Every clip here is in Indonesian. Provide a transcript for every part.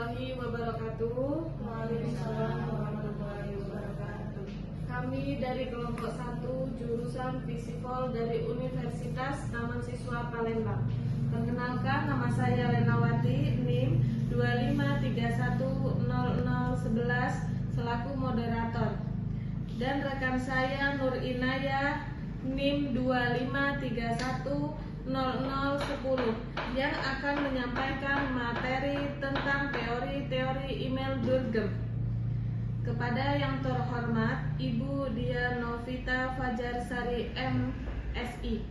warahmatullahi wabarakatuh. Waalaikumsalam warahmatullahi wabarakatuh. Kami dari kelompok 1 jurusan Fisipol dari Universitas Taman Siswa Palembang. Perkenalkan, nama saya Renawati, NIM 253100011 selaku moderator. Dan rekan saya Nur Inayah, NIM 253100010 yang akan menyampaikan materi tentang teori-teori email Durkheim. Kepada yang terhormat Ibu Dia Novita Fajarsari MSI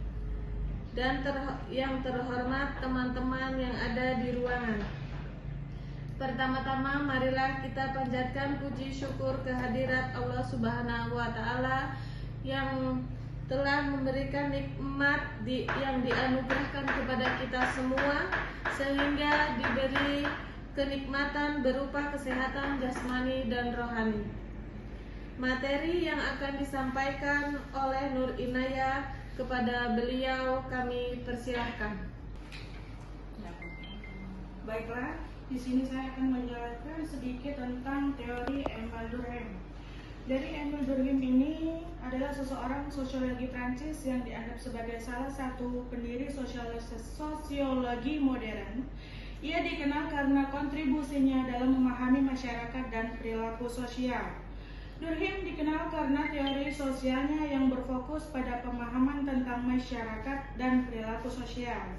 dan yang terhormat teman-teman yang ada di ruangan. Pertama-tama marilah kita panjatkan puji syukur kehadirat Allah Subhanahu wa Ta'ala yang telah memberikan nikmat yang dianugerahkan kepada kita semua, sehingga diberi kenikmatan berupa kesehatan jasmani dan rohani. Materi yang akan disampaikan oleh Nur Inayah, kepada beliau kami persilahkan. Baiklah, di sini saya akan menjelaskan sedikit tentang teori Emile Durkheim. Dari Emile Durkheim ini adalah seseorang sosiologi Prancis yang dianggap sebagai salah satu pendiri sosiologi modern. Ia dikenal karena kontribusinya dalam memahami masyarakat dan perilaku sosial. Durkheim dikenal karena teori sosialnya yang berfokus pada pemahaman tentang masyarakat dan perilaku sosial.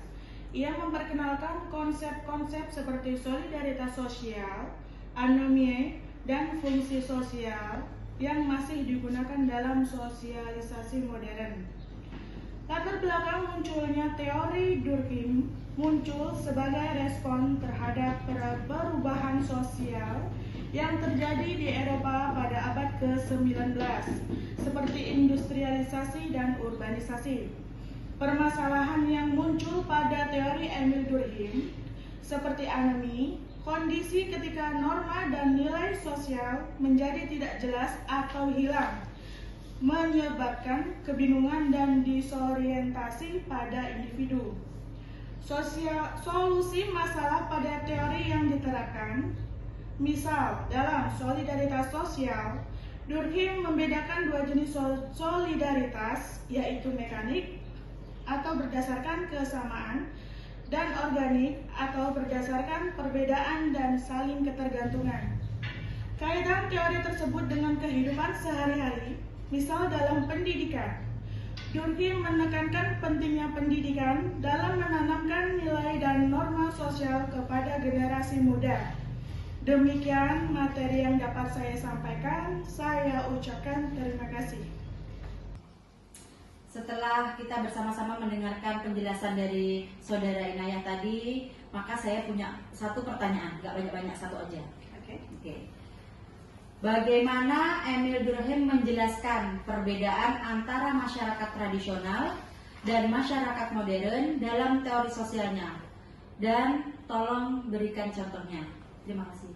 Ia memperkenalkan konsep-konsep seperti solidaritas sosial, anomie, dan fungsi sosial yang masih digunakan dalam sosialisasi modern. Latar belakang munculnya teori Durkheim muncul sebagai respon terhadap perubahan sosial yang terjadi di Eropa pada abad ke-19, seperti industrialisasi dan urbanisasi. Permasalahan yang muncul pada teori Emile Durkheim seperti anomie, kondisi ketika norma dan nilai sosial menjadi tidak jelas atau hilang, menyebabkan kebingungan dan disorientasi pada individu. Solusi masalah pada teori yang diterapkan, misal dalam solidaritas sosial, Durkheim membedakan dua jenis solidaritas, yaitu mekanik atau berdasarkan kesamaan, dan organik atau berdasarkan perbedaan dan saling ketergantungan. Kaitan teori tersebut dengan kehidupan sehari-hari, misal dalam pendidikan. Durkheim menekankan pentingnya pendidikan dalam menanamkan nilai dan norma sosial kepada generasi muda. Demikian materi yang dapat saya sampaikan. Saya ucapkan terima kasih. Setelah kita bersama-sama mendengarkan penjelasan dari Saudara Inayah tadi, maka saya punya satu pertanyaan, nggak banyak-banyak, satu aja. Oke. Bagaimana Emile Durkheim menjelaskan perbedaan antara masyarakat tradisional dan masyarakat modern dalam teori sosialnya? Dan tolong berikan contohnya. Terima kasih.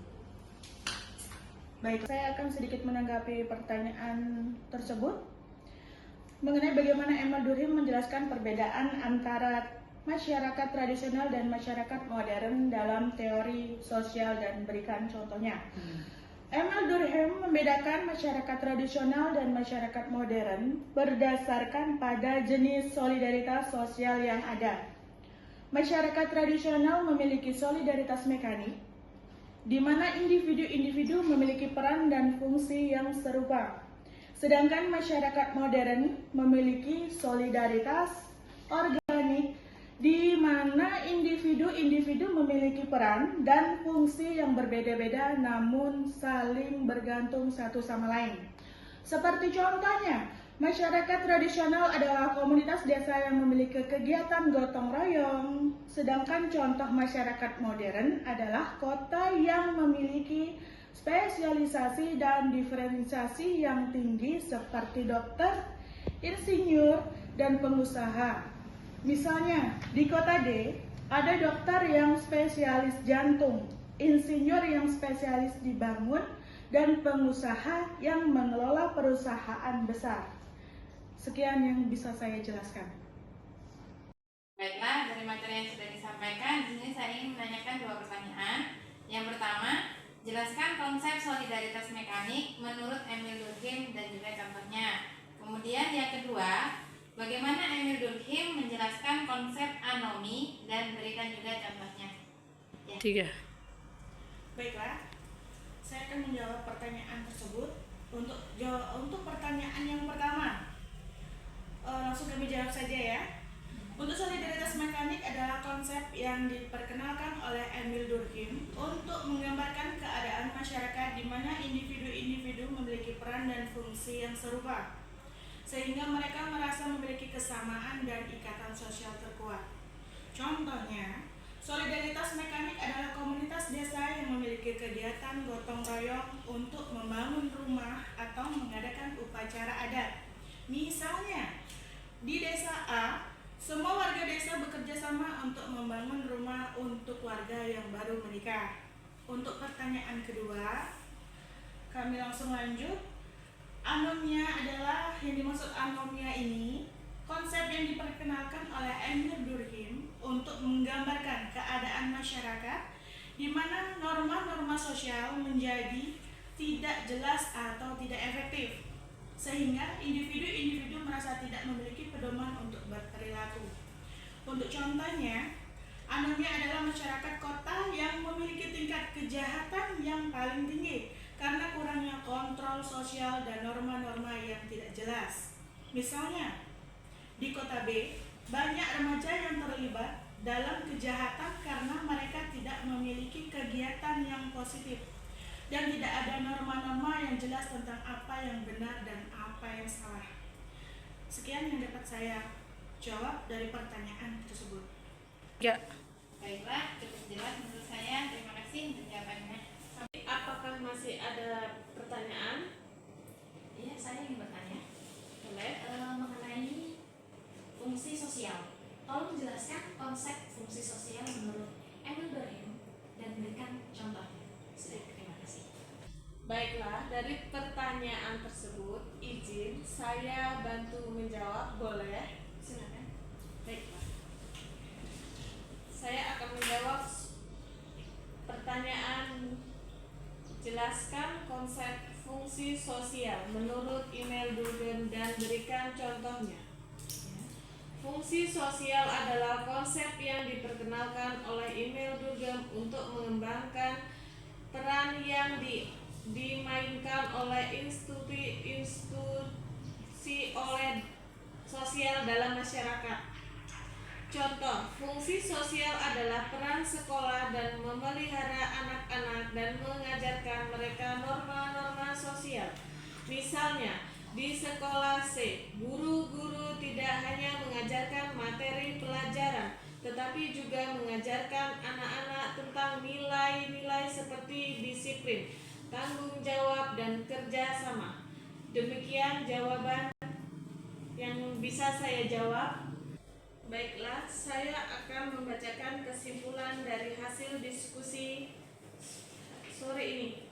Baik, saya akan sedikit menanggapi pertanyaan tersebut mengenai bagaimana Emile Durkheim menjelaskan perbedaan antara masyarakat tradisional dan masyarakat modern dalam teori sosial dan berikan contohnya. Emile Durkheim membedakan masyarakat tradisional dan masyarakat modern berdasarkan pada jenis solidaritas sosial yang ada. Masyarakat tradisional memiliki solidaritas mekanik, di mana individu-individu memiliki peran dan fungsi yang serupa. Sedangkan masyarakat modern memiliki solidaritas organik, di mana individu-individu memiliki peran dan fungsi yang berbeda-beda namun saling bergantung satu sama lain. Seperti contohnya, masyarakat tradisional adalah komunitas desa yang memiliki kegiatan gotong royong, sedangkan contoh masyarakat modern adalah kota yang memiliki spesialisasi dan diferensiasi yang tinggi seperti dokter, insinyur, dan pengusaha. Misalnya, di kota D, ada dokter yang spesialis jantung, insinyur yang spesialis dibangun, dan pengusaha yang mengelola perusahaan besar. Sekian yang bisa saya jelaskan. Baiklah, dari materi yang sudah disampaikan, di sini saya ingin menanyakan dua pertanyaan. Yang pertama, solidaritas mekanik menurut Emil Durkheim dan juga contohnya. Kemudian yang kedua, bagaimana Emil Durkheim menjelaskan konsep anomi dan berikan juga contohnya. Ya. 3. Baiklah, saya akan menjawab pertanyaan tersebut. Untuk pertanyaan yang pertama, langsung kami jawab saja ya. Untuk solidaritas mekanik adalah konsep yang diperkenalkan oleh Emil Durkheim untuk menggambarkan keadaan masyarakat di mana individu-individu memiliki peran dan fungsi yang serupa, sehingga mereka merasa memiliki kesamaan dan ikatan sosial terkuat. Contohnya, solidaritas mekanik adalah komunitas desa yang memiliki kegiatan gotong royong untuk membangun rumah atau mengadakan upacara adat. Misalnya, di desa A, semua warga desa bekerja sama untuk membangun rumah untuk warga yang baru menikah. Untuk pertanyaan kedua, kami langsung lanjut. Anomia adalah, yang dimaksud anomia ini, konsep yang diperkenalkan oleh Emil Durkheim untuk menggambarkan keadaan masyarakat di mana norma-norma sosial menjadi tidak jelas atau tidak efektif, sehingga individu-individu merasa tidak memiliki pedoman untuk berperilaku. Untuk contohnya, anomia adalah masyarakat kota yang memiliki tingkat kejahatan yang paling tinggi karena kurangnya kontrol sosial dan norma-norma yang tidak jelas. Misalnya, di kota B, banyak remaja yang terlibat dalam kejahatan karena mereka tidak memiliki kegiatan yang positif dan tidak ada norma-norma yang jelas tentang apa yang benar dan apa yang salah. Sekian yang dapat saya jawab dari pertanyaan tersebut. Ya. Baiklah, cukup jelas menurut saya. Terima kasih untuk jawabannya. Apakah masih ada pertanyaan? Iya, saya ingin bertanya Boleh. mengenai fungsi sosial. Tolong jelaskan konsep fungsi sosial menurut Emil Durkheim dan berikan contohnya. Terima kasih. Baiklah, dari pertanyaan tersebut, izin saya bantu menjawab, boleh? Silakan. Baiklah. Saya akan menjawab pertanyaan, jelaskan konsep fungsi sosial menurut Emil Durkheim dan berikan contohnya. Fungsi sosial adalah konsep yang diperkenalkan oleh Emil Durkheim untuk mengembangkan peran yang dimainkan oleh institusi oleh sosial dalam masyarakat. Contoh, fungsi sosial adalah peran sekolah dan memelihara anak-anak dan mengajarkan mereka norma-norma sosial. Misalnya, di sekolah C, guru-guru tidak hanya mengajarkan materi pelajaran, tetapi juga mengajarkan anak-anak tentang nilai-nilai seperti disiplin, tanggung jawab, dan kerja sama. Demikian jawaban yang bisa saya jawab. Baiklah, saya akan membacakan kesimpulan dari hasil diskusi sore ini.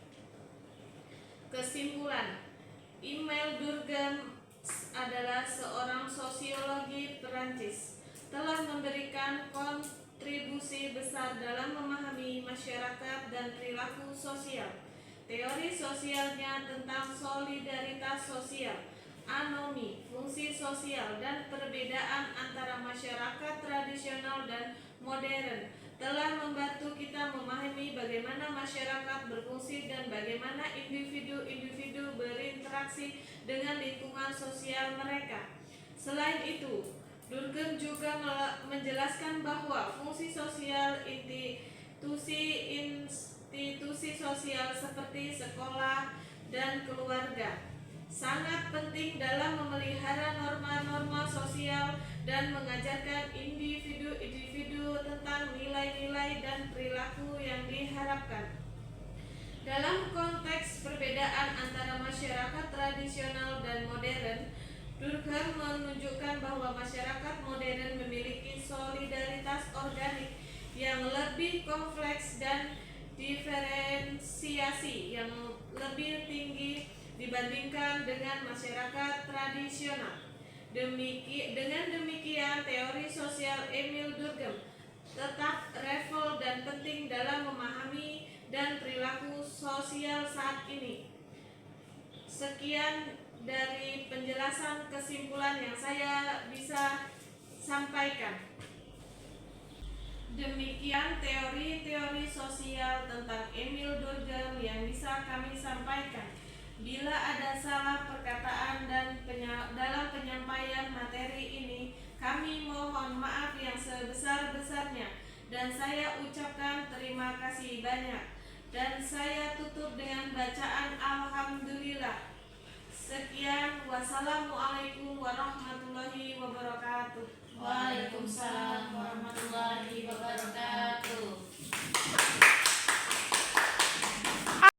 Kesimpulan, Emil Durkheim adalah seorang sosiologi Perancis, telah memberikan kontribusi besar dalam memahami masyarakat dan perilaku sosial. Teori sosialnya tentang solidaritas sosial, anomi, fungsi sosial, dan perbedaan antara masyarakat tradisional dan modern telah membantu kita memahami bagaimana masyarakat berfungsi dan bagaimana individu-individu berinteraksi dengan lingkungan sosial mereka. Selain itu, Durkheim juga menjelaskan bahwa fungsi sosial institusi sosial seperti sekolah dan keluarga sangat penting dalam memelihara norma-norma sosial dan mengajarkan individu-individu tentang nilai-nilai dan perilaku yang diharapkan. Dalam konteks perbedaan antara masyarakat tradisional dan modern, Durkheim menunjukkan bahwa masyarakat modern memiliki solidaritas organik yang lebih kompleks dan diferensiasi yang lebih tinggi dibandingkan dengan masyarakat tradisional. Dengan demikian, teori sosial Emil Durkheim tetap relevan dan penting dalam memahami dan perilaku sosial sosial saat ini. Sekian dari penjelasan kesimpulan yang saya bisa sampaikan. Demikian teori-teori sosial tentang Emil Durkheim yang bisa kami sampaikan. Bila ada salah perkataan dan dalam penyampaian materi ini, kami mohon maaf yang sebesar-besarnya dan saya ucapkan terima kasih banyak. Dan saya tutup dengan bacaan Alhamdulillah. Sekian, wassalamualaikum warahmatullahi wabarakatuh. Waalaikumsalam